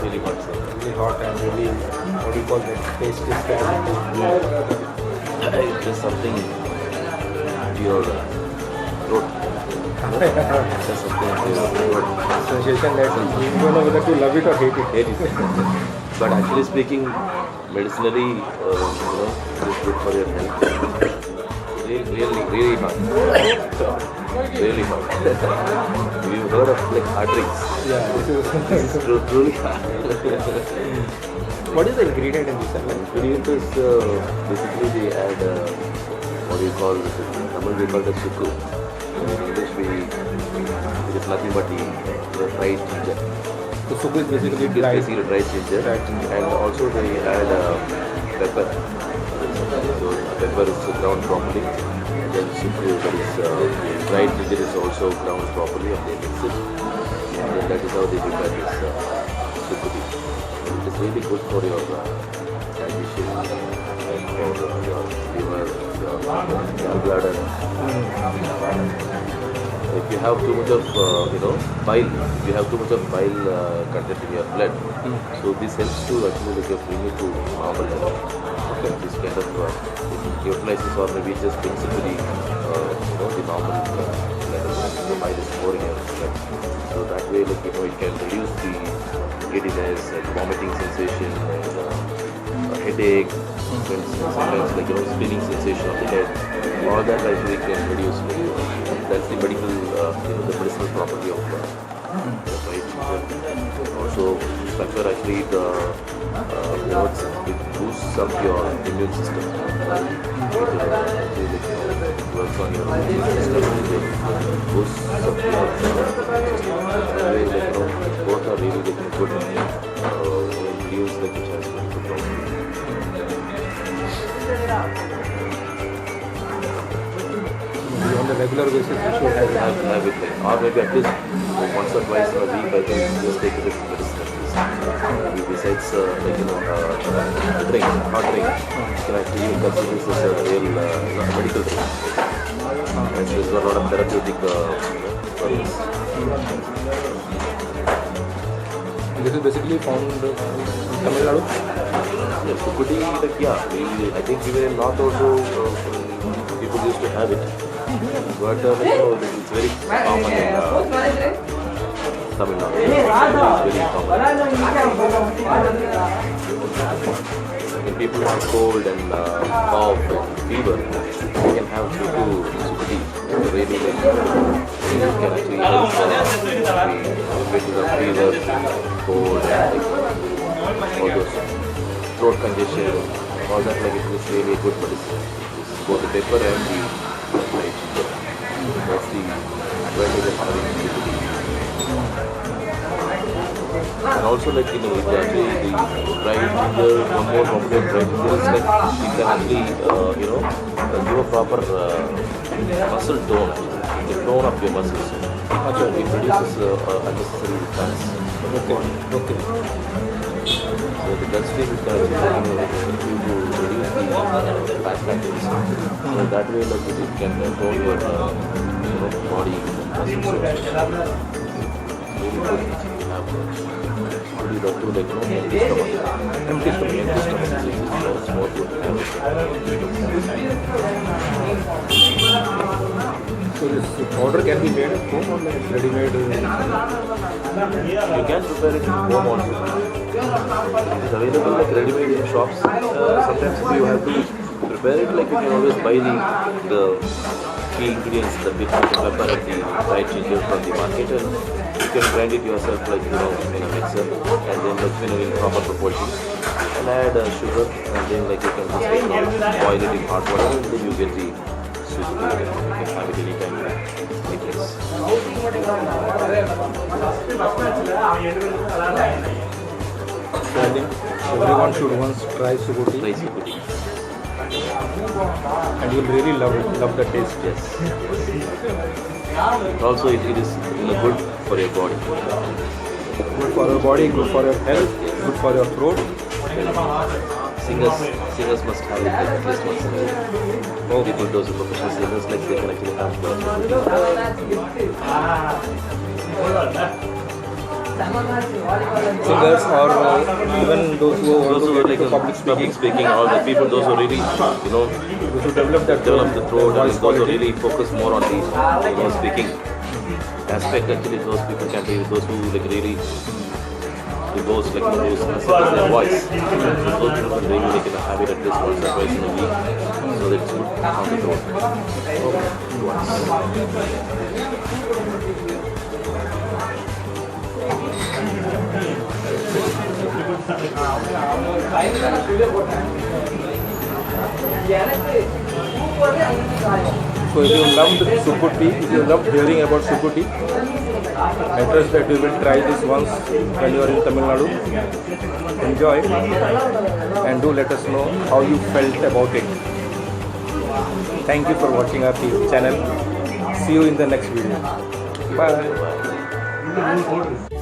Really hot and really, what do you call that, taste is It's just something to your throat. Just something to your throat. sensation that you don't know whether to love it or hate it. Hate it. But actually speaking, medicinally, it's good for your health. Really hot. Really hot. You've heard of like heart drinks? Yeah, this is Truly hot. What is the ingredient in this? Ingredient is basically they add what do you call this? Tamil we call it sukku. In English it is nothing but the dried ginger. So soup is basically It's dried. basically dried ginger. Dried ginger. And also they add pepper. So pepper is ground properly. Then sukku, that is dried ginger is also ground properly and they mix it. And then that is how they prepare this sukku. It is really good for your digestion, and for your liver, your gallbladder. If you have too much of bile, if you have too much of bile content in your blood, so this helps to actually bring it to normal level. Okay, this kind of utilizes or maybe just brings it to the normal level. The bile is more in your blood, so that way it can reduce the giddiness and vomiting sensation and headache, sometimes spinning sensation of the head. All that actually can reduce. That's the the medicinal property of dried ginger. Also, pepper actually it boosts up your immune system. It works on your immune system. It boosts up your system. Both are really good. Reduce the chance of On the regular basis, you should have it. have it like, or maybe at least once or twice in a week I can just take it as medicine. Besides drink, hot drink, you can actually consider this as a real medical drink. And so there's a lot of therapeutic purpose. This is basically found in Tamil Nadu. Yes, so could be like, I think even in North also people used to have it. But it's very common in Tamil Nadu. It's very common. When people have cold and cough and fever, they can have sukku tea. Really, it can actually help with the fever, cold, and all those throat congestion, all that. It is really a good medicine. Both the pepper and the dried ginger. That's the advantage of having sukku tea. And also it's actually the dried ginger, one more component dried ginger is it can actually give a proper muscle tone, the tone of your muscles. It reduces unnecessary fats. Okay. So the gut stream is going to help you to reduce the fat patterns. So that way it can tone your body muscles. Really good to have empty stomach is more good to have. So this powder can be made at home or like ready-made? You can prepare it at home also. It's available like ready-made in shops. Sometimes if you have to prepare it, like you can always buy the key ingredients, the bit of pepper and the dried ginger from the market, and you can grind it yourself in a mixer, and then in proper proportions, and add sugar, and then you can just boil it in hot water, and then you get the sukku tea. You can have it anytime like this. So I think everyone should once try Subu tea, Try Subu tea. and you'll really love the taste. Yes. Also, it is good for your body. Good for your body, good for your health, good for your throat. Singers must have it at least once in a week. People, those who are professional singers, like they can actually have Singers or even those who want those to who get are like into public speaking, all the people, those who really, those who develop that develop the throat, and voice those who quality. really focus more on the speaking aspect. Actually, those people can be those who like really those like those their voice. So those people can really like have it at least once or twice in a week, so that it's good on the throat. So if you loved Subu tea, if you loved hearing about Subu tea, I trust that you will try this once when you are in Tamil Nadu. Enjoy and do let us know how you felt about it. Thank you for watching our channel. See you in the next video. Bye.